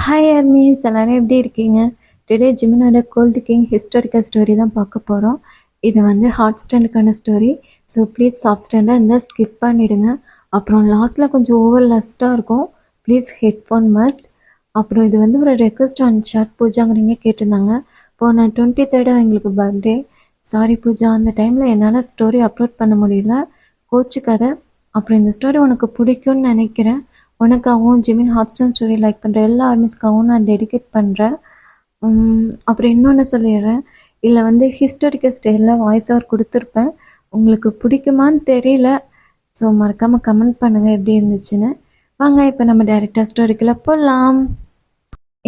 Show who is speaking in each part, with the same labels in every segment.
Speaker 1: Hi அர்மீஸ், எல்லாரும் எப்படி இருக்கீங்க? டுடே ஜிமினோட கோல்டு கிங் ஹிஸ்டாரிக்கல் ஸ்டோரி தான் பார்க்க போகிறோம். இது வந்து ஹாட் ஸ்டாண்டுக்கான ஸ்டோரி. ஸோ ப்ளீஸ் சாஃப்ட் ஸ்டாண்டாக இருந்தால் ஸ்கிப் பண்ணிவிடுங்க. அப்புறம் லாஸ்ட்டில் கொஞ்சம் ஓவர் லஸ்ட்டாக இருக்கும். Please headphone must. அப்புறம் இது வந்து ஒரு ரெக்வஸ்ட் ஆன் சாட் பூஜாங்கிறீங்க கேட்டிருந்தாங்க. இப்போது நான் 23rd எங்களுக்கு பர்த்டே. சாரி பூஜா, அந்த டைமில் என்னால் ஸ்டோரி அப்லோட் பண்ண முடியல, கோச்சுக்காத. அப்புறம் இந்த ஸ்டோரி உனக்கு பிடிக்கும்னு நினைக்கிறேன். உனக்காகவும் ஜிமின் ஹாட்ஸ்டார் ஸ்டோரி லைக் பண்ணுற எல்லா ஆர்மிஸ்க்காகவும் நான் டெடிகேட் பண்ணுறேன். அப்புறம் இன்னொன்று சொல்லிடுறேன், இதில் வந்து ஹிஸ்டாரிக்கல் ஸ்டைலில் வாய்ஸ் ஓவர் கொடுத்துருப்பேன். உங்களுக்கு பிடிக்குமான்னு தெரியல. ஸோ மறக்காமல் கமெண்ட் பண்ணுங்கள் எப்படி இருந்துச்சுன்னு. வாங்க இப்போ நம்ம டைரெக்டாக ஸ்டோரிக்குள்ளே போகலாம்.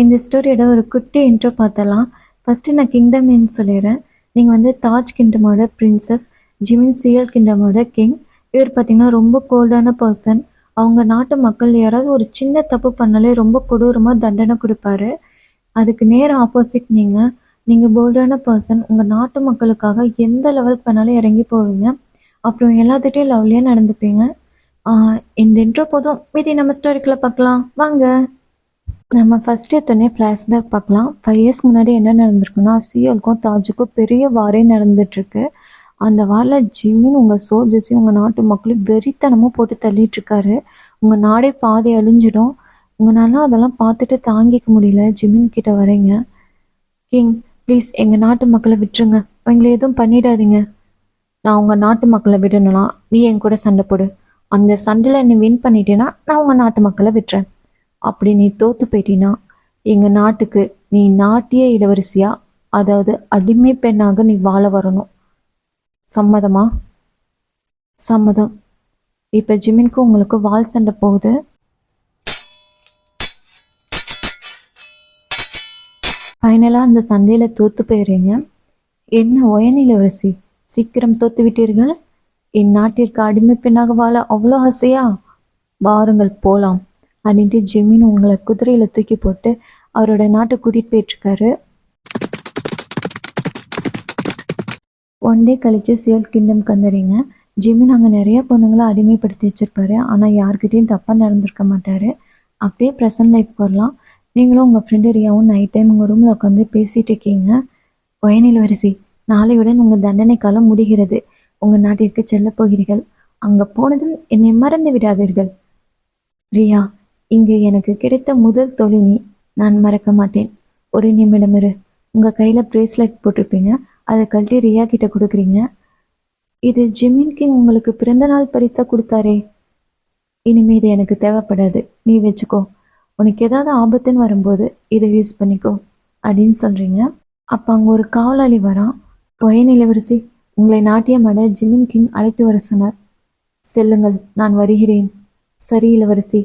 Speaker 1: இந்த ஸ்டோரியோட ஒரு குட்டி இன்ட்ரோ பார்த்தலாம். ஃபஸ்ட்டு நான் கிங்டம் நேம் சொல்லிடுறேன். நீங்கள் வந்து தாஜ் கிங்டமோட பிரின்சஸ், ஜிமின் சியல் கிங்டமோட கிங். இவர் பார்த்திங்கன்னா ரொம்ப கோல்டான பர்சன். அவங்க நாட்டு மக்கள் யாராவது ஒரு சின்ன தப்பு பண்ணாலே ரொம்ப கொடூரமாக தண்டனை கொடுப்பாரு. அதுக்கு நேர் ஆப்போசிட் நீங்கள் போல்டான பர்சன். உங்கள் நாட்டு மக்களுக்காக எந்த லெவல் பண்ணாலும் இறங்கி போவீங்க. அப்புறம் எல்லாத்துட்டையும் லவ்லியாக நடந்துப்பீங்க. இந்த இன்ட்ரோ போதும், மீதி நம்ம ஸ்டோரிக்குள்ளே பார்க்கலாம் வாங்க. நம்ம ஃபஸ்ட்டு எடுத்தோடனே ஃப்ளாஷ்பேக் பார்க்கலாம். 5 years முன்னாடி என்ன நடந்திருக்குன்னா, சியோலுக்கும் தாஜுக்கும் பெரிய வாரே நடந்துட்டுருக்கு. அந்த வாரில் ஜிமின் உங்கள் சோல்ஜர்ஸையும் உங்கள் நாட்டு மக்களையும் வெறித்தனமாக போட்டு தள்ளிட்டுருக்காரு. உங்கள் நாடே பாதி அழிஞ்சிடும். உங்களால் அதெல்லாம் பார்த்துட்டு தாங்கிக்க முடியல. ஜிமின் கிட்ட வரீங்க. கிங் ப்ளீஸ் எங்கள் நாட்டு மக்களை விட்டுருங்க, அவங்கள எதுவும் பண்ணிடாதீங்க. நான் உங்கள் நாட்டு மக்களை விடணும்னா நீ என் கூட சண்டை போடு. அந்த சண்டையில் நீ வின் பண்ணிட்டேன்னா நான் உங்கள் நாட்டு மக்களை விட்டுறேன். அப்படி நீ தோற்று போயிட்டினா எங்கள் நாட்டுக்கு நீ நாட்டிய இளவரசியா, அதாவது அடிமை பெண்ணாக நீ வாழ வரணும். சம்மதமா? சம்மதம். இப்போ ஜிமினுக்கும் உங்களுக்கு வால் சண்டை போகுது. ஃபைனலாக அந்த சண்டையில் தோற்று போயிடுறீங்க. என்ன ஒயன் இளவரசி, சீக்கிரம் தோற்று விட்டீர்கள். என் நாட்டிற்கு அடிமை பெண்ணாக வாழ அவ்வளோ ஆசையா? வாருங்கள் போகலாம் அப்படின்ட்டு ஜிமின் உங்களை குதிரையில் தூக்கி போட்டு அவரோட நாட்டை கூட்டிகிட்டு போயிட்டுருக்காரு. 1 day கழித்து சியோல் கிங்டம்க்கு வந்துடுறீங்க. ஜிமின் அங்கே நிறைய பொண்ணுங்களை அடிமைப்படுத்தி வச்சுருப்பாரு. ஆனால் யார்கிட்டையும் தப்பாக நடந்திருக்க மாட்டார். அப்படியே ப்ரெசன்ட் லைஃப் வரலாம். நீங்களும் உங்கள் ஃப்ரெண்டு ரியாவும் நைட் டைம் உங்கள் ரூமில் உட்காந்து பேசிகிட்டு இருக்கீங்க. ஒயன் இளவரசி, நாளையுடன் உங்கள் தண்டனை காலம் முடிகிறது. உங்கள் நாட்டிற்கு செல்ல போகிறீர்கள். அங்கே போனதும் என்னை மறந்து விடாதீர்கள். ரியா, இங்கு எனக்கு கிடைத்த முதல் தொழில் நீ. நான் மறக்க மாட்டேன். ஒரு நிமிடம் இரு. உங்கள் கையில் ப்ரேஸ்லெட் போட்டிருப்பீங்க, அதை கழட்டி ரியா கிட்ட கொடுக்குறீங்க. இது ஜிமின் கிங் உங்களுக்கு பிறந்தநாள் பரிசாக கொடுத்தாரே. இனிமேல் இது எனக்கு தேவைப்படாது, நீ வச்சுக்கோ. உனக்கு ஏதாவது ஆபத்துன்னு வரும்போது இதை யூஸ் பண்ணிக்கோ அப்படின்னு சொல்கிறீங்க. அப்போ அங்கே ஒரு காவலாளி வரான். ஒயன் இளவரசி, உங்களை நாட்டியமாட ஜிமின் கிங் அழைத்து வர சொன்னார். செல்லுங்கள், நான் வருகிறேன். சரி இளவரசி.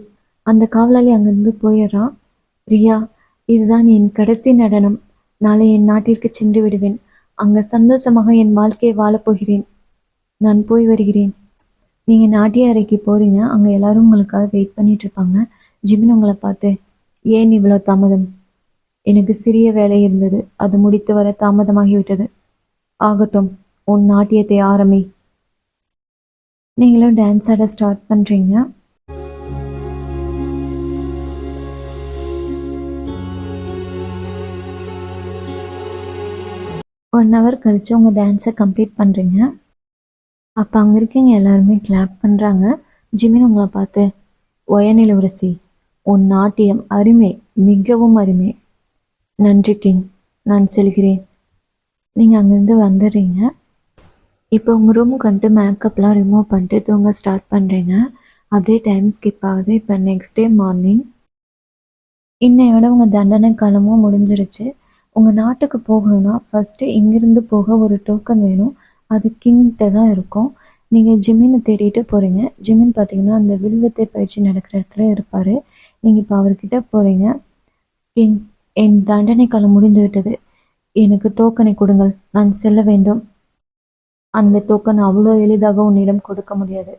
Speaker 1: அந்த காவலாளி அங்கேருந்து போயிடுறான். ரியா, இதுதான் என் கடைசி நடனம். நாளை என் நாட்டிற்கு சென்று விடுவேன். அங்கே சந்தோஷமாக என் வாழ்க்கையை வாழப்போகிறேன். நான் போய் வருகிறேன். நீங்கள் நாட்டிய அறைக்கு போகிறீங்க. அங்கே எல்லாரும் உங்களுக்காக வெயிட் பண்ணிகிட்ருப்பாங்க. ஜிமின் உங்களை பார்த்து, ஏன் இவ்வளோ தாமதம்? எனக்கு சிறிய வேலை இருந்தது, அது முடித்து வர தாமதமாகிவிட்டது. ஆகட்டும், உன் நாட்டியத்தை ஆரம்பி. நீங்களும் டான்ஸ் ஆட ஸ்டார்ட் பண்ணுறீங்க. ஒன் ஹவர் கழித்து உங்கள் டான்ஸை கம்ப்ளீட் பண்ணுறீங்க. அப்போ அங்கே இருக்கீங்க எல்லாருமே கிளாப் பண்ணுறாங்க. ஜிமின் உங்களை பார்த்து, ஒயன் இளவரசி, உன் நாட்டியம் அருமை, மிகவும் அருமை. நன்றி கிங், நான் செல்கிறேன். நீங்கள் அங்கேருந்து வந்துடுறீங்க. இப்போ உங்கள் ரூமுக்கு வந்துட்டு மேக்கப்லாம் ரிமூவ் பண்ணிட்டு தூங்க ஸ்டார்ட் பண்ணுறீங்க. அப்படியே டைம் ஸ்கிப் ஆகுது. இப்போ நெக்ஸ்ட் டே மார்னிங். இன்னையோட உங்கள் தண்டனை காலமும் முடிஞ்சிருச்சு. உங்கள் நாட்டுக்கு போகணுன்னா ஃபஸ்ட்டு இங்கேருந்து போக ஒரு டோக்கன் வேணும். அது கிங்கிட்ட தான் இருக்கும். நீங்கள் ஜிமினை தேடிட்டு போகிறீங்க. ஜிமின் பார்த்தீங்கன்னா அந்த வில்வித்தை பயிற்சி நடக்கிற இடத்துல இருப்பார். நீங்கள் இப்போ அவர்கிட்ட போகிறீங்க. கிங், என் தண்டனை காலம் முடிந்து விட்டது. எனக்கு டோக்கனை கொடுங்கள், நான் செல்ல வேண்டும். அந்த டோக்கன் அவ்வளோ எளிதாக உன்னிடம் கொடுக்க முடியாது.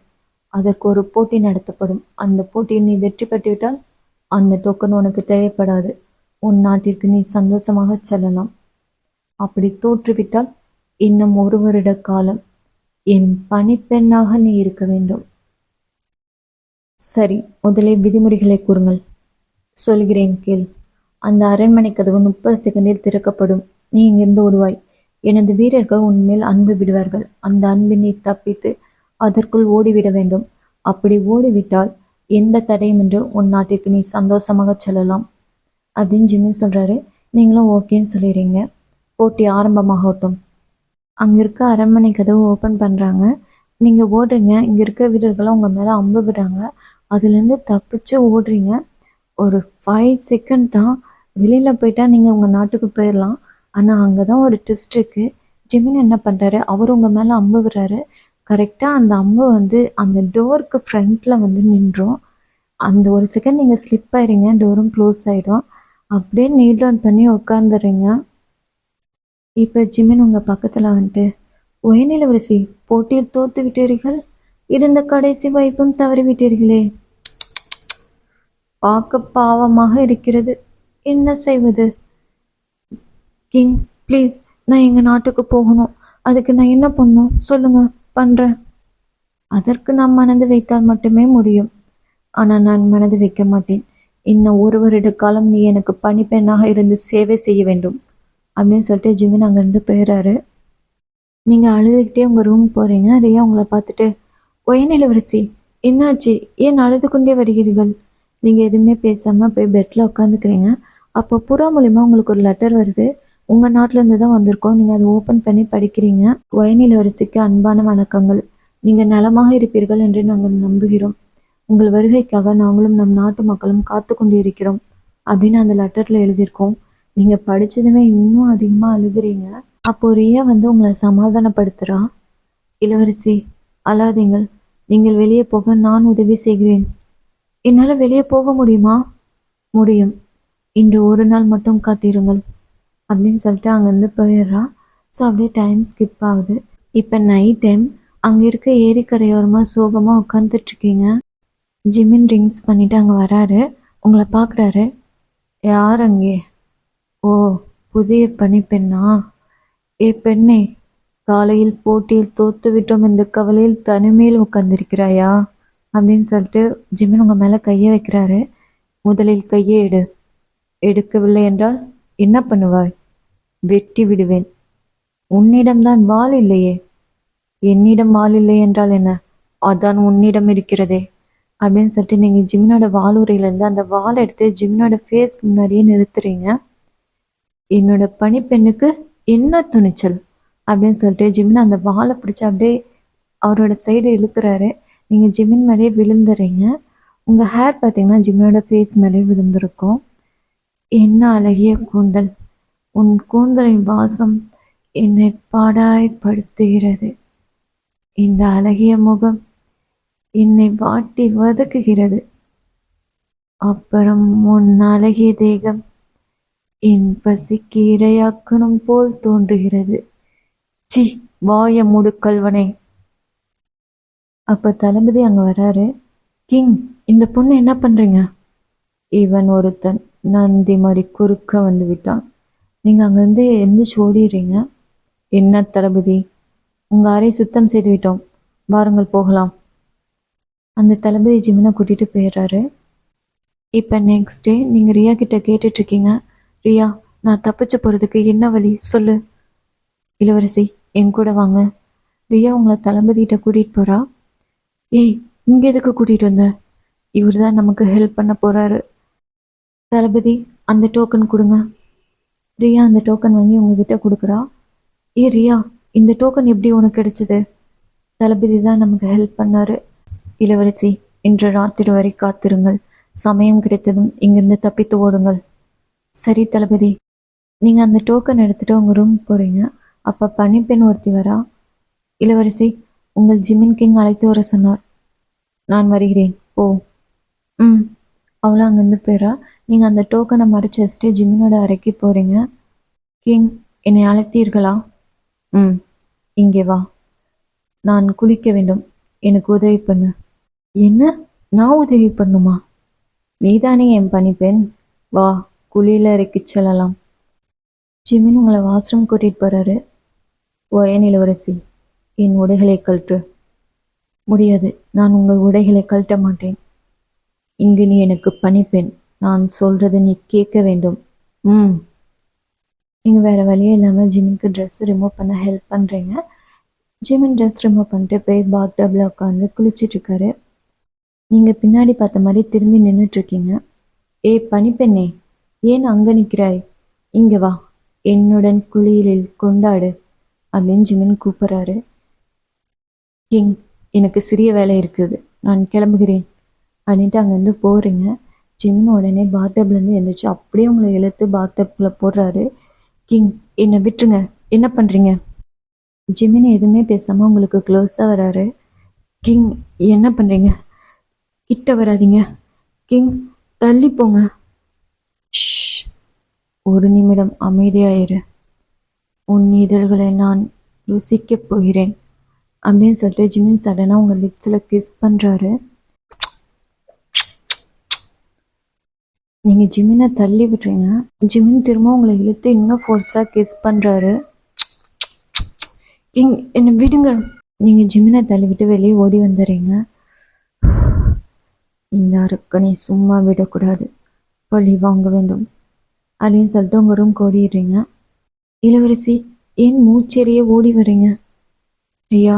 Speaker 1: அதற்கு ஒரு போட்டி நடத்தப்படும். அந்த போட்டியில் நீ வெற்றி பெற்றுவிட்டால் அந்த டோக்கன் உனக்கு தேவைப்படாது. உன் நாட்டிற்கு நீ சந்தோஷமாக செல்லலாம். அப்படி தோற்றுவிட்டால் இன்னும் 1 வருட காலம் என் பணிப்பெண்ணாக நீ இருக்க வேண்டும். சரி, முதலில் விதிமுறைகளை கூறுங்கள். சொல்கிறேன் கேள். அந்த அரண்மனை கதவு 30 செகண்டில் திறக்கப்படும். நீ இங்கிருந்து ஓடுவாய். எனது வீரர்கள் உன்மேல் அன்பு விடுவார்கள். அந்த அன்பில் நீ தப்பித்து அதற்குள் ஓடிவிட வேண்டும். அப்படி ஓடிவிட்டால் எந்த தடையுமின்றி உன் நாட்டிற்கு நீ சந்தோஷமாக செல்லலாம் அப்படின்னு ஜிம்மி சொல்கிறாரு. நீங்களும் ஓகேன்னு சொல்லிடுறீங்க. போட்டி ஆரம்பமாகட்டும். அங்கே இருக்க அரண்மனை கதவு ஓப்பன் பண்ணுறாங்க. நீங்கள் ஓடுறீங்க. இங்கே இருக்க வீரர்களும் உங்கள் மேலே அம்பு விடுறாங்க. அதுலேருந்து தப்பிச்சு ஓடுறீங்க. ஒரு 5 செகண்ட் தான். வெளியில் போயிட்டா நீங்கள் உங்கள் நாட்டுக்கு போயிடலாம். ஆனால் அங்கே தான் ஒரு ட்விஸ்ட் இருக்குது. ஜிமின் என்ன பண்ணுறாரு, அவர் உங்கள் மேலே அம்பு விடுறாரு. கரெக்டாக அந்த அம்பு வந்து அந்த டோருக்கு ஃப்ரண்ட்டில் வந்து நின்றோம். அந்த ஒரு செகண்ட் நீங்கள் ஸ்லிப் ஆயிடுறீங்க. டோரும் க்ளோஸ் ஆகிடும். அப்படியே நீட் டவுன் பண்ணி உட்காந்துடுறீங்க. இப்போ ஜிமின் உங்கள் பக்கத்தில் வந்துட்டு, ஒயநிலவரசி, போட்டியில் தோத்து விட்டீர்கள். இருந்த கடைசி வாய்ப்பும் தவறிவிட்டீர்களே. பார்க்க பாவமாக இருக்கிறது. என்ன செய்வது? கிங் ப்ளீஸ், நான் எங்கள் நாட்டுக்கு போகணும். அதுக்கு நான் என்ன பண்ணணும் சொல்லுங்க, பண்ணுறேன். அதற்கு நான் மனது வைத்தால் மட்டுமே முடியும். ஆனால் நான் மனது வைக்க மாட்டேன். இன்னும் 1 வருட காலம் நீ எனக்கு பணிப்பெண்ணாக இருந்து சேவை செய்ய வேண்டும் அப்படின்னு சொல்லிட்டு ஜிமின் அங்கேருந்து போயிடுறாரு. நீங்கள் அழுதுகிட்டே உங்கள் ரூம் போகிறீங்க. ரியா உங்களை பார்த்துட்டு, ஒயநிலவரசி என்னாச்சு, ஏன் அழுது கொண்டே வருகிறீர்கள்? நீங்கள் எதுவுமே பேசாமல் போய் பெட்டில் உட்காந்துக்கிறீங்க. அப்போ புறா மூலிமா உங்களுக்கு ஒரு லெட்டர் வருது. உங்கள் நாட்டிலேருந்து தான் வந்திருக்கோம். நீங்கள் அதை ஓப்பன் பண்ணி படிக்கிறீங்க. ஒயநிலவரசிக்கு அன்பான வணக்கங்கள். நீங்கள் நலமாக இருப்பீர்கள் என்று நாங்கள் நம்புகிறோம். உங்கள் வருகைக்காக நாங்களும் நம் நாட்டு மக்களும் காத்து கொண்டு இருக்கிறோம் அப்படின்னு அந்த லெட்டரில் எழுதியிருக்கோம். நீங்கள் படித்ததுமே இன்னும் அதிகமாக அழுகிறீங்க. அப்போ ரியா வந்து உங்களை சமாதானப்படுத்துகிறா. இளவரசி அழாதீங்கள். நீங்கள் வெளியே போக நான் உதவி செய்கிறேன். என்னால் வெளியே போக முடியுமா? முடியும். இன்று ஒரு நாள் மட்டும் காத்திருங்கள் அப்படின்னு சொல்லிட்டு அங்கேருந்து போயிடுறா. ஸோ அப்படியே டைம் ஸ்கிப் ஆகுது. இப்போ நைட் டைம். அங்கே இருக்க ஏரிக்கரையோரமாக சோகமாக உட்காந்துட்ருக்கீங்க. ஜிமின் ரிங்ஸ் பண்ணிவிட்டு அங்கே வராரு. உங்களை பார்க்குறாரு. யார் அங்கே? ஓ, புதிய பணிப்பெண்ணா? ஏ பெண்ணே, காலையில் போட்டியில் தோத்துவிட்டோம் என்ற கவலையில் தனிமையில் உட்கார்ந்திருக்கிறாயா அப்படின்னு சொல்லிட்டு ஜிமின் உங்கள் மேலே கையை வைக்கிறாரு. முதலில் கையை எடு. எடுக்கவில்லை என்றால் என்ன பண்ணுவாய்? வெட்டி விடுவேன். உன்னிடம்தான் வாள் இல்லையே. என்னிடம் வாள் இல்லை என்றால் என்ன? அதான் உன்னிடம் இருக்கிறதே அப்படின்னு சொல்லிட்டு நீங்கள் ஜிமினோட வாளுரையிலேருந்து அந்த வாளை எடுத்து ஜிமினோட ஃபேஸ்க்கு முன்னாடியே நிறுத்துறீங்க. என்னோட பணிப்பெண்ணுக்கு என்ன துணிச்சல் அப்படின்னு சொல்லிட்டு ஜிமின் அந்த வாளை பிடிச்சி அப்படியே அவரோட சைடு இழுக்கிறாரு. நீங்கள் ஜிமின் மேலேயே விழுந்துறீங்க. உங்கள் ஹேர் பார்த்தீங்கன்னா ஜிமினோட ஃபேஸ் மேலேயே விழுந்திருக்கும். என்ன அழகிய கூந்தல். உன் கூந்தலின் வாசம் என்னை பாடாய்படுத்துகிறது. இந்த அழகிய முகம் என்னை வாட்டி வதக்குகிறது. அப்புறம் உன் அழகிய தேகம் என் பசிக்கு இரையாக்கணும் போல் தோன்றுகிறது. சி, வாய மூடு கல்வனே. அப்போ தளபதி அங்கே வராரு. கிங், இந்த பொண்ணு என்ன பண்ணுறீங்க? இவன் ஒருத்தன் நந்தி மாதிரி குறுக்க வந்து விட்டான். நீங்கள் அங்கேருந்து எந்திரிச்சு ஓடிடுறீங்க. என்ன தளபதி? உங்கள் அறை சுத்தம் செய்து விட்டோம், வாருங்கள் போகலாம். அந்த தளபதி ஜிமினை கூட்டிகிட்டு போயிடுறாரு. இப்போ நெக்ஸ்ட் டே நீங்கள் ரியா கிட்ட கேட்டுட்ருக்கீங்க. ரியா, நான் தப்பிச்சு போகிறதுக்கு என்ன வழி சொல்லு. இளவரசி, என் கூட வாங்க. ரியா உங்களை தளபதிகிட்ட கூட்டிகிட்டு போகிறா. ஏய், இங்கே எதுக்கு கூட்டிகிட்டு வந்த? இவர் தான் நமக்கு ஹெல்ப் பண்ண போகிறாரு. தளபதி, அந்த டோக்கன் கொடுங்க. ரியா அந்த டோக்கன் வாங்கி உங்ககிட்ட கொடுக்குறா. ஏ ரியா, இந்த டோக்கன் எப்படி உனக்கு கிடைச்சது? தளபதி தான் நமக்கு ஹெல்ப் பண்ணாரு. இளவரசி, இன்று ராத்திரி வரை காத்திருங்கள். சமயம் கிடைத்ததும் இங்கிருந்து தப்பித்து ஓடுங்கள். சரி தளபதி. நீங்கள் அந்த டோக்கன் எடுத்துகிட்டு உங்கள் ரூம் போகிறீங்க. அப்போ பணிப்பெண் ஒருத்தி வரா. இளவரசி, உங்கள் ஜிமின் கிங் அழைத்து வர சொன்னார். நான் வருகிறேன், போ. அவளும் அங்கேருந்து போயிடா. நீங்கள் அந்த டோக்கனை மறைச்சி வச்சுட்டு ஜிமினோட அறைக்கு போகிறீங்க. கிங், என்னை அழைத்தீர்களா? இங்கே வா. நான் குளிக்க வேண்டும், எனக்கு உதவி பண்ணு. என்ன, நான் உதவி பண்ணுமா? நீதானே என் பணிப்பெண், வா, குளியில் இறக்கி செல்லலாம். ஜிமின் உங்களை வாஷ்ரூம் கூட்டிகிட்டு போகிறாரு. ஒயன் இளவரசி, என் உடைகளை கழற்று. முடியாது, நான் உங்கள் உடைகளை கழட்ட மாட்டேன். இங்கு நீ எனக்கு பணிப்பெண். நான் சொல்றது நீ கேட்க வேண்டும். ம். நீங்கள் வேறு வழியே இல்லாமல் ஜிமினுக்கு ட்ரெஸ் ரிமூவ் பண்ண ஹெல்ப் பண்ணுறீங்க. ஜிமின் ட்ரெஸ் ரிமூவ் பண்ணிட்டு போய் பாத் டப்பில் உட்காந்து குளிச்சிட்ருக்காரு. நீங்கள் பின்னாடி பார்த்த மாதிரி திரும்பி நின்றுட்டுருக்கீங்க. ஏய் பனிப்பெண்ணே, ஏன் அங்கே நிற்கிறாய்? இங்கே வா, என்னுடன் குளியலில் கொண்டாடு அப்படின்னு ஜிமின் கூப்பிட்றாரு. கிங், எனக்கு சிறிய வேலை இருக்குது, நான் கிளம்புகிறேன் அப்படின்ட்டு அங்கேருந்து போகிறீங்க. ஜிமின் உடனே பாத்டப்லேருந்து எழுந்திரிச்சு அப்படியே உங்களை இழுத்து பாத்டப்குள்ளே போடுறாரு. கிங், என்னை விட்டுருங்க, என்ன பண்ணுறீங்க? ஜிமின் எதுவுமே பேசாமல் உங்களுக்கு க்ளோஸாக வராரு. கிங், என்ன பண்ணுறீங்க? கிட்ட வராதீங்க. கிங், தள்ளி போங்க. ஷ், ஒரு நிமிடம் அமைதியாயிரு. உன் இதழ்களை நான் ருசிக்கப் போகிறேன் அப்படின்னு சொல்லிட்டு ஜிமின் சடனாக உங்கள் லிப்ஸில் கிஸ் பண்ணுறாரு. நீங்கள் ஜிமினை தள்ளி விட்டுறீங்க. ஜிமின் திரும்ப உங்களை இழுத்து இன்னும் ஃபோர்ஸாக கிஸ் பண்ணுறாரு. கிங், என்னை விடுங்க. நீங்கள் ஜிமினை தள்ளி விட்டு வெளியே ஓடி வந்துடுறீங்க. இந்த அரக்கனை சும்மா விடக்கூடாது, பழி வாங்க வேண்டும் அப்படின்னு சொல்லிட்டு உங்கள் ரூம் ஓடிடுறீங்க. இளவரசி, ஏன் மூச்சேறியே ஓடி வரீங்க? ரியா,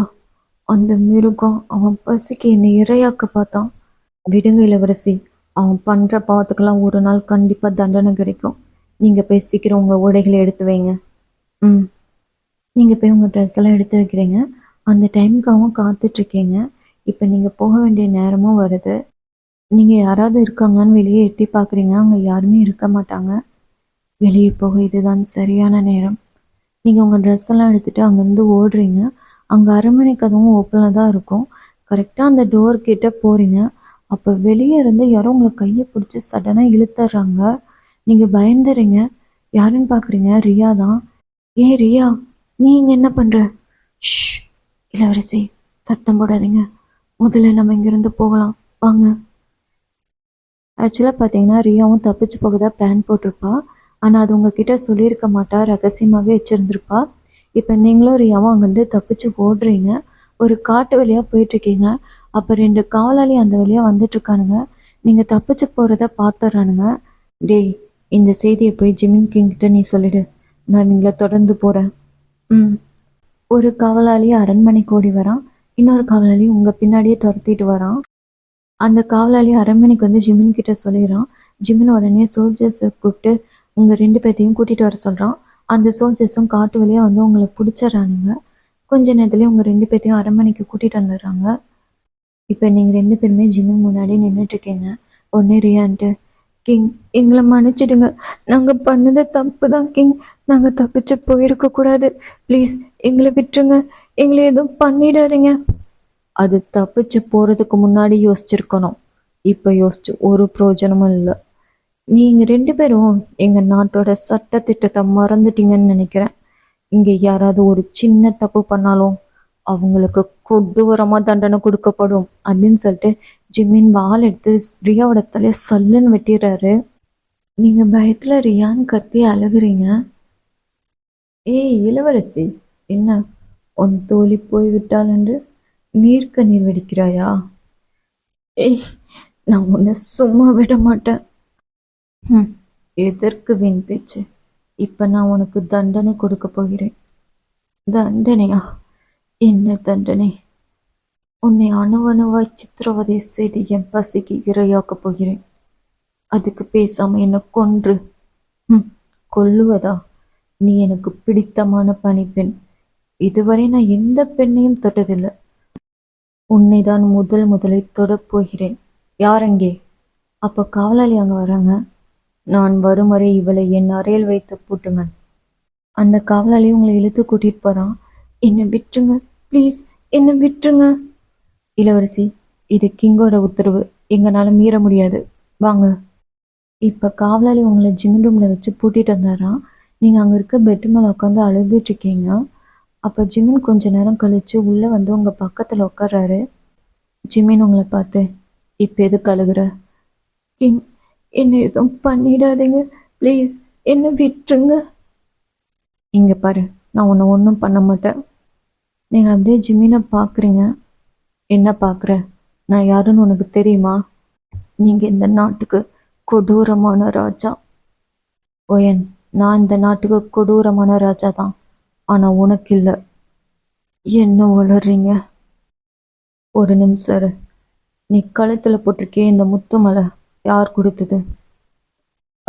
Speaker 1: அந்த மிருகம் அவன் பசிக்கு என்னை இரையாக்க பார்த்தான். விடுங்க இளவரசி, அவன் பண்ணுற பாவத்துக்கெல்லாம் ஒரு நாள் கண்டிப்பாக தண்டனை கிடைக்கும். நீங்கள் போய் சீக்கிரம் உங்கள் உடைகளை எடுத்து வைங்க. ம். நீங்கள் போய் உங்கள் ட்ரெஸ் எல்லாம் எடுத்து வைக்கிறீங்க. அந்த டைமுக்கு அவன் காத்துட்ருக்கீங்க. இப்போ நீங்கள் போக வேண்டிய நேரமும் வருது. நீங்கள் யாராவது இருக்காங்கன்னு வெளியே எட்டி பார்க்குறீங்க. அங்கே யாருமே இருக்க மாட்டாங்க. வெளியே போக இதுதான் சரியான நேரம். நீங்கள் உங்கள் ட்ரெஸ் எல்லாம் எடுத்துகிட்டு அங்கேருந்து ஓடுறீங்க. அங்கே அரண்மனை கதவும் ஓப்பனில் தான் இருக்கும். கரெக்டாக அந்த டோர் கிட்ட போகிறீங்க. அப்போ வெளியே இருந்து யாரோ உங்களை கையை பிடிச்சி சடனாக இழுத்துட்றாங்க. நீங்கள் பயந்துறீங்க. யாருன்னு பார்க்குறீங்க, ரியா தான். ஏன் ரியா, நீ இங்கே என்ன பண்ணுற? ஷ், இளவரசி, சத்தம் போடாதீங்க. முதல்ல நம்ம இங்கேருந்து போகலாம், வாங்க. ஆக்சுவலாக பார்த்தீங்கன்னா ரியாவும் தப்பிச்சு போக தான் பிளான் போட்டிருப்பா. ஆனால் அது உங்ககிட்ட சொல்லியிருக்க மாட்டா, ரகசியமாகவே வச்சுருந்துருப்பா. இப்போ நீங்களும் ரியாவும் அங்கேருந்து தப்பிச்சு ஓடுறீங்க. ஒரு காட்டு வழியாக போயிட்டுருக்கீங்க. அப்போ 2 காவலாளி அந்த வழியாக வந்துட்டுருக்கானுங்க. நீங்கள் தப்பிச்சு போகிறத பார்த்துட்றானுங்க. டேய், இந்த செய்தியை போய் ஜிமின் கிங்கிட்ட நீ சொல்லிடு, நான் இவங்களை தொடர்ந்து போகிறேன். ம். ஒரு காவலாளி அரண்மனைக்கு ஓடி வரான். இன்னொரு காவலாளி உங்கள் பின்னாடியே துரத்திட்டு வரான். அந்த காவலாளி அரண்மனைக்கு வந்து ஜிமின் கிட்ட சொல்லிடுறான். ஜிமின் உடனே சோல்ஜர்ஸை கூப்பிட்டு உங்கள் 2 பேர்த்தையும் கூட்டிகிட்டு வர சொல்கிறான். அந்த சோல்ஜர்ஸும் காட்டு வழியாக வந்து உங்களை பிடிச்சிட்றானுங்க. கொஞ்ச நேரத்துலேயே உங்கள் 2 பேர்த்தையும் அரண்மனைக்கு கூட்டிகிட்டு வந்துடுறாங்க. இப்போ நீங்கள் 2 பேருமே ஜிமின் முன்னாடி நின்றுட்டுருக்கீங்க. உடனே ரியான்ட்டு, கிங், எங்களை மன்னிச்சிடுங்க, நாங்கள் பண்ணது தப்பு தான் கிங், நாங்கள் தப்பிச்சு போயிருக்கக்கூடாது, ப்ளீஸ் எங்களை விட்டுருங்க, எங்களை எதுவும் பண்ணிடாதீங்க. அது தப்பிச்சு போகிறதுக்கு முன்னாடி யோசிச்சிருக்கணும். இப்போ யோசிச்சு ஒரு பிரயோஜனமும் இல்லை. நீங்கள் 2 பேரும் எங்கள் நாட்டோட சட்டத்திட்டத்தை மறந்துட்டீங்கன்னு நினைக்கிறேன். இங்கே யாராவது ஒரு சின்ன தப்பு பண்ணாலும் அவங்களுக்கு கொடூரமாக தண்டனை கொடுக்கப்படும் அப்படின்னு சொல்லிட்டு ஜிமின் வால் எடுத்து ரியாவோட தலையை சல்லுன்னு வெட்டிடுறாரு. நீங்கள் பயத்தில் ரியான்னு கத்தி அழுகுறீங்க. ஏய் இளவரசி, என்ன உன் தோழி போய்விட்டாள் என்று நீர்க்க நீர் வெடிக்கிறாயா? ஏய், நான் உன்னை சும்மா விட மாட்டேன். எதற்கு வீண் பேச்சு? இப்போ நான் உனக்கு தண்டனை கொடுக்க போகிறேன். தண்டனையா? என்ன தண்டனை? உன்னை அணுவணுவாய் சித்திரவதை செய்து என் பசிக்கு இரையாக்கப் போகிறேன். அதுக்கு பேசாம என்னை கொன்று. கொல்லுவதா? நீ எனக்கு பிடித்தமான பணிப்பெண். இதுவரை நான் எந்த பெண்ணையும் தொட்டதில்லை. உன்னை தான் முதலில் தொடப்போகிறேன். யார் அங்கே? அப்போ காவலாளி அங்கே வராங்க. நான் வரும் வரை இவளை என் அறையில் வைத்து பூட்டுங்க. அந்த காவலாளி உங்களை இழுத்து கூட்டிகிட்டு போகிறான். என்னை விட்டுருங்க ப்ளீஸ், என்னை விட்டுருங்க. இளவரசி, இது கிங்கோட உத்தரவு, எங்களால் மீற முடியாது, வாங்க. இப்போ காவலாளி உங்களை ஜிம் ரூமில் வச்சு பூட்டிகிட்டு வந்தாரான். நீங்கள் அங்கே இருக்க பெட் மேலே உட்காந்து அழுதுட்ருக்கீங்க. அப்போ ஜிமின் கொஞ்ச நேரம் கழித்து உள்ளே வந்து உங்கள் பக்கத்தில் உட்கார்றாரு. ஜிமின் உங்களை பார்த்து, இப்போ எதுக்கு அழுகுற? கிங், என்னை எதுவும் பண்ணிடாதீங்க ப்ளீஸ், என்னை விட்டுருங்க. இங்கே பாரு, நான் உன்னை ஒன்றும் பண்ண மாட்டேன். நீங்கள் அப்படியே ஜிமினை பார்க்குறீங்க. என்ன பார்க்குற? நான் யாருன்னு உனக்கு தெரியுமா? நீங்கள் இந்த நாட்டுக்கு கொடூரமான ராஜா. ஓயன், நான் இந்த நாட்டுக்கு கொடூரமான ராஜா தான். ஆனால் உனக்கு இல்லை. என்ன உளறீங்க? ஒரு நிமிஷம் இரு. நீ கழுத்தில் போட்டிருக்கே இந்த முத்து மலை யார் கொடுத்தது?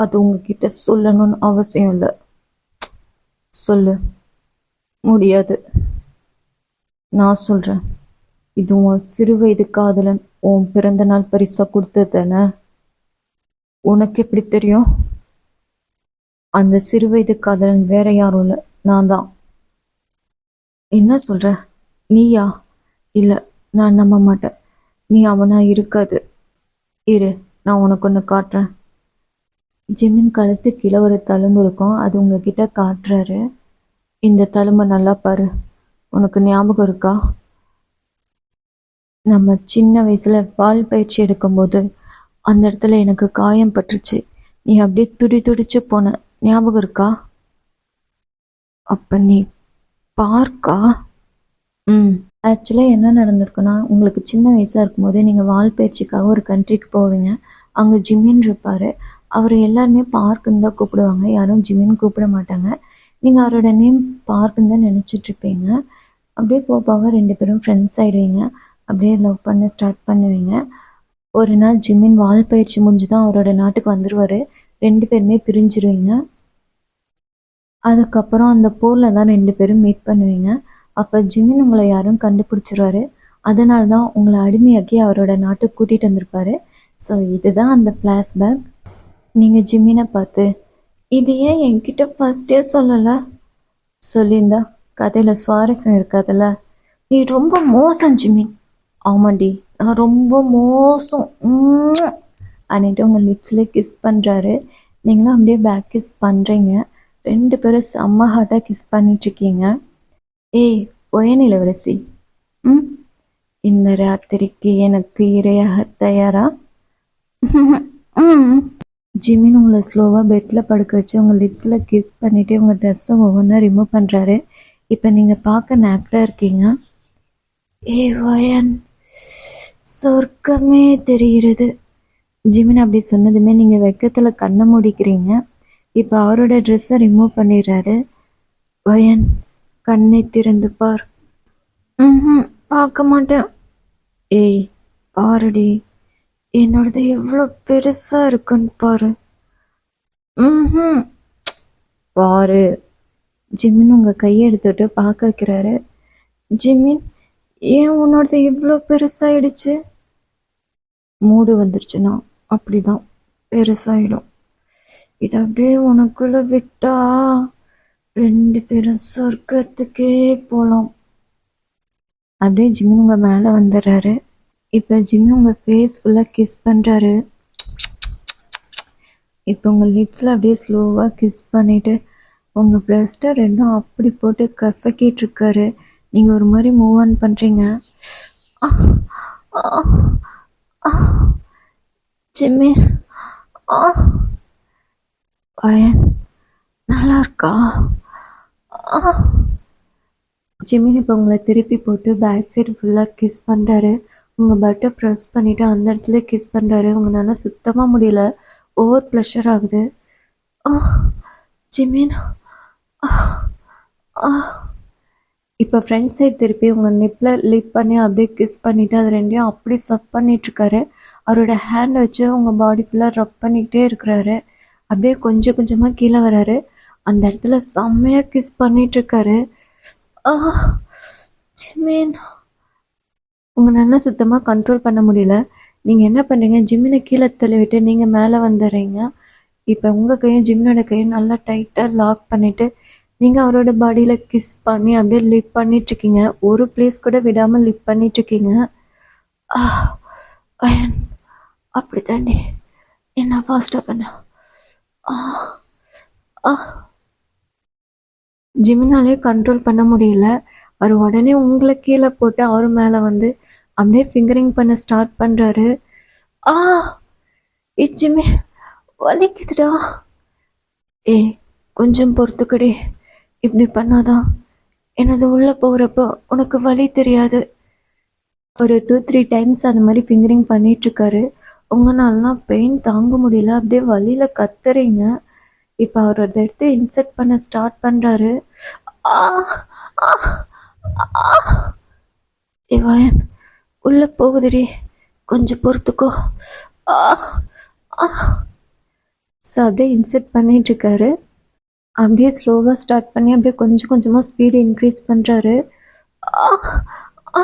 Speaker 1: அது உங்ககிட்ட சொல்லணும்னு அவசியம் இல்லை. சொல்லு. முடியாது. நான் சொல்கிறேன். இது உன் சிறு வயது காதலன் உன் பிறந்த நாள் பரிசா கொடுத்தது தானே? உனக்கு எப்படி தெரியும்? அந்த சிறு வயது காதலன் வேற யாரும் இல்லை, நான் தான். என்ன சொல்ற? நீயா? இல்லை, நான் நம்ப மாட்டேன். நீ அவனா இருக்காது. இரு, நான் உனக்கு ஒன்று காட்டுறேன். ஜிம்மின் கழுத்து கீழே ஒரு தழும்பு இருக்கும், அது உங்ககிட்ட காட்டுறாரு. இந்த தழும்பை நல்லா பாரு. உனக்கு ஞாபகம் இருக்கா? நம்ம சின்ன வயசுல வால் பயிற்சி எடுக்கும்போது அந்த இடத்துல எனக்கு காயம் பட்டுருச்சு. நீ அப்படியே துடிச்சு போன ஞாபகம் இருக்கா? அப்ப நீ பார்க்கா? ஆக்சுவலாக என்ன நடந்திருக்குன்னா, உங்களுக்கு சின்ன வயசாக இருக்கும்போது நீங்கள் வால் பயிற்சிக்காக ஒரு கண்ட்ரிக்கு போவீங்க. அங்கே ஜிம்மின் இருப்பார். அவர் எல்லாருமே பார்க்குன்னு தான் கூப்பிடுவாங்க, யாரும் ஜிம்மின்னு கூப்பிட மாட்டாங்க. நீங்கள் அவரோட நேம் பார்க்குன்னு தான் நினச்சிட்ருப்பீங்க. அப்படியே போக 2 பேரும் ஃப்ரெண்ட்ஸ் ஆகிடுவீங்க. அப்படியே லவ் பண்ண ஸ்டார்ட் பண்ணுவீங்க. ஒரு நாள் ஜிம்மின் வால் பயிற்சி முடிஞ்சு தான் அவரோட நாட்டுக்கு வந்துடுவார். 2 பேருமே பிரிஞ்சிருவீங்க. அதுக்கப்புறம் அந்த போரில் தான் 2 பேரும் மீட் பண்ணுவீங்க. அப்போ ஜிம்மின் உங்களை யாரும் கண்டுபிடிச்சிருவாரு. அதனால தான் உங்களை அடிமையாக்கி அவரோட நாட்டுக்கு கூட்டிகிட்டு வந்திருப்பாரு. ஸோ இதுதான் அந்த ஃப்ளாஷ்பேக். நீங்கள் ஜிம்மினை பார்த்து, இது ஏன் என்கிட்ட ஃபர்ஸ்டே சொல்லலை? சொல்லியிருந்தா கதையில் சுவாரஸ்யம் இருக்காதுல்ல. நீ ரொம்ப மோசம் ஜிம்மின். ஆமாண்டி, நான் ரொம்ப மோசம் அன்னிட்டு உங்கள் லிப்ஸில் கிஸ் பண்ணுறாரு. நீங்களும் அப்படியே பேக் கிஸ் பண்ணுறீங்க. 2 பேரும் செம்ம ஹார்ட்டாக கிஸ் பண்ணிட்டுருக்கீங்க. ஏய் ஒயன் இளவரசி, இந்த ராத்திரிக்கு எனக்கு இரையாக தயாரா? ஜிமின் உங்களை ஸ்லோவாக பெட்டில் படுக்க வச்சு உங்கள் லிப்ஸில் கிஸ் பண்ணிவிட்டு உங்கள் ட்ரெஸ்ஸை ஒவ்வொன்றா ரிமூவ் பண்ணுறாரு. இப்போ நீங்கள் பார்க்க நேக்கடாக இருக்கீங்க. ஏ ஒயன், சொர்க்கமே தெரிகிறது. ஜிமின் அப்படி சொன்னதுமே நீங்கள் வெக்கத்தில் கண்ணை மூடிக்கிறீங்க. இப்போ அவரோட ட்ரெஸ்ஸை ரிமூவ் பண்ணிடுறாரு. ஒயன், கண்ணை திறந்து பார். பார்க்க மாட்டேன். ஏய் பாருடி, என்னோடது எவ்வளோ பெருசாக இருக்குன்னு பாரு. பாரு. ஜிம்மின் உங்கள் கையை எடுத்துட்டு பார்க்க வைக்கிறாரு. ஜிம்மின், ஏன் உன்னோடது இவ்வளோ பெருசாகிடுச்சு? மூடு வந்துருச்சுன்னா அப்படிதான் பெருசாகிடும். இதை அப்படியே உனக்குள்ள விட்டா 2 பேரும் சொர்க்கத்துக்கே போகலாம். அப்படியே ஜிம்மின் உங்கள் மேலே வந்துடுறாரு. இப்போ ஜிம்மின் உங்கள் ஃபேஸ் ஃபுல்லாக கிஸ் பண்ணுறாரு. இப்போ உங்கள் லிப்ஸில் அப்படியே ஸ்லோவாக கிஸ் பண்ணிவிட்டு உங்கள் ப்ரெஸ்ட்டை 2ம் அப்படி போட்டு கசக்கிட்டு இருக்காரு. நீங்கள் ஒரு மாதிரி மூவ் ஆன் பண்ணுறீங்க. ஜிம்மின், ஒயன் நல்லா இருக்கா? ஜிம்மின் இப்போ உங்களை திருப்பி போட்டு பேக் சைடு ஃபுல்லாக கிஸ் பண்ணுறாரு. உங்கள் பட்டை ப்ரெஸ் பண்ணிவிட்டு அந்த இடத்துல கிஸ் பண்ணுறாரு. உங்களால் சுத்தமாக முடியல, ஓவர் ப்ளஷர் ஆகுது. ஜிம்மின், இப்போ ஃப்ரண்ட் சைடு திருப்பி உங்கள் நிப்பில் லிப் பண்ணி அப்படியே கிஸ் பண்ணிவிட்டு அது 2யும் அப்படி சப் பண்ணிகிட்ருக்காரு. அவரோட ஹேண்டை வச்சு உங்கள் பாடி ஃபுல்லாக ரப் பண்ணிக்கிட்டே இருக்கிறாரு. அப்படியே கொஞ்சம் கொஞ்சமாக கீழே வராரு. அந்த இடத்துல செம்மையாக கிஸ் பண்ணிகிட்ருக்காரு. ஜிம்மின், உங்களால் சுத்தமாக கண்ட்ரோல் பண்ண முடியல. நீங்கள் என்ன பண்ணுறீங்க, ஜிம்மினை கீழே தள்ளிவிட்டு நீங்கள் மேலே வந்துடுறீங்க. இப்போ உங்கள் கையும் ஜிம்மினோட கையும் நல்லா டைட்டாக லாக் பண்ணிவிட்டு நீங்கள் அவரோட பாடியில் கிஸ் பண்ணி அப்படியே லிப் பண்ணிகிட்ருக்கீங்க. ஒரு ப்ளேஸ் கூட விடாமல் லிப் பண்ணிகிட்ருக்கீங்க. அயன், அப்படி தாண்டி என்ன ஃபாஸ்ட்டாக பண்ண. ஜிம்மினாலே கண்ட்ரோல் பண்ண முடியல. அவர் உடனே உங்களை கீழே போட்டு அவர் மேலே வந்து அப்படியே ஃபிங்கரிங் பண்ண ஸ்டார்ட் பண்ணுறாரு. ஜிம்மி வலிக்குதுடா. ஏய் கொஞ்சம் பொறுத்துக்கடி, இப்படி பண்ணாதான் எனது உள்ளே போகிறப்போ உனக்கு வலி தெரியாது. ஒரு 2-3 டைம்ஸ் அந்த மாதிரி ஃபிங்கரிங் பண்ணிகிட்ருக்காரு. உங்களாலாம் பெயின் தாங்க முடியல, அப்படியே வலியில் கத்துறீங்க. இப்போ அவர் அதை எடுத்து இன்செர்ட் பண்ண ஸ்டார்ட் பண்ணுறாரு. ஆ ஆ ஆ இவன் உள்ளே போகுதுடி, கொஞ்சம் பொறுத்துக்கோ. ஆ ஆ ஸோ அப்படியே இன்செர்ட் பண்ணிகிட்ருக்காரு. அப்படியே ஸ்லோவாக ஸ்டார்ட் பண்ணி அப்படியே கொஞ்சம் கொஞ்சமாக ஸ்பீடு இன்க்ரீஸ் பண்ணுறாரு. ஆ ஆ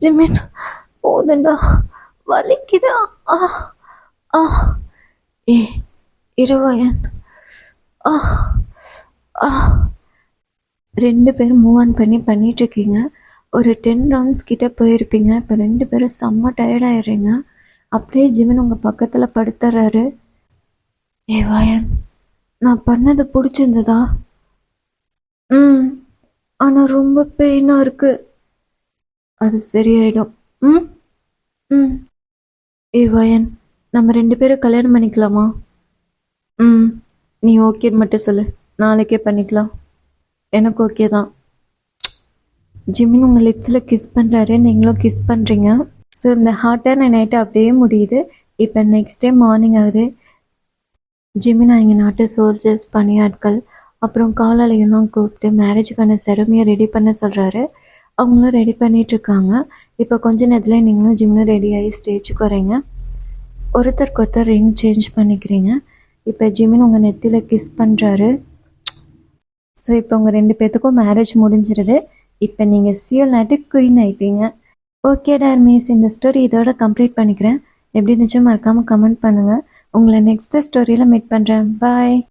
Speaker 1: ஜிமின் போதுண்டா, வலிக்குதா. ஆ ஆ ஏ இருவாயன். ஆ ஆ 2 பேரும் மூவ் ஆன் பண்ணிகிட்ருக்கீங்க. ஒரு 10 ரவுண்ட்ஸ் கிட்டே போயிருப்பீங்க. இப்போ 2 பேரும் செம்ம டயர்டாயிடுறீங்க. அப்படியே ஜிமின் உங்கள் பக்கத்தில் படுத்துறாரு. ஏ வாயன், நான் பண்ணது பிடிச்சிருந்ததா? ஆனால் ரொம்ப பெயினாக இருக்கு. அது சரியாயிடும். ம் ம் ஏ வாயன், நம்ம 2 பேரும் கல்யாணம் பண்ணிக்கலாமா? நீ ஓகேன்னு மட்டும் சொல்லு, நாளைக்கே பண்ணிக்கலாம். எனக்கு ஓகே தான். ஜிமின் உங்கள் லிப்ஸில் கிஸ் பண்ணுறாரு, நீங்களும் கிஸ் பண்ணுறீங்க. ஸோ இந்த ஹாட்டான நைட்டு அப்படியே முடியுது. இப்போ நெக்ஸ்ட் டே மார்னிங் ஆகுது. ஜிமின் இங்கே நாட்டு சோல்ஜர்ஸ், பணியாட்கள், அப்புறம் காலாளிகள்லாம் கூப்பிட்டு மேரேஜுக்கான செரமியை ரெடி பண்ண சொல்கிறாரு. அவங்களும் ரெடி பண்ணிகிட்ருக்காங்க. இப்போ கொஞ்ச நேரத்தில் நீங்களும் ஜிமினும் ரெடி ஆகி ஸ்டேஜுக்கு வரீங்க. ஒருத்தருக்கு ஒருத்தர் ரிங் சேஞ்ச் பண்ணிக்கிறீங்க. இப்போ ஜிமின் உங்கள் நெத்தியில் கிஸ் பண்ணுறாரு. ஸோ இப்போ உங்கள் 2 பேர்த்துக்கும் மேரேஜ் முடிஞ்சிருது. இப்போ நீங்கள் சியல் நாட்டு குயின் ஆகிட்டீங்க. ஓகே டார்மிஸ், இந்த ஸ்டோரி இதோட கம்ப்ளீட் பண்ணிக்கிறேன். எப்படி இருந்துச்சும் மறக்காமல் கமெண்ட் பண்ணுங்கள். உங்களை நெக்ஸ்ட் ஸ்டோரியில் மீட் பண்ணுறேன். பாய்.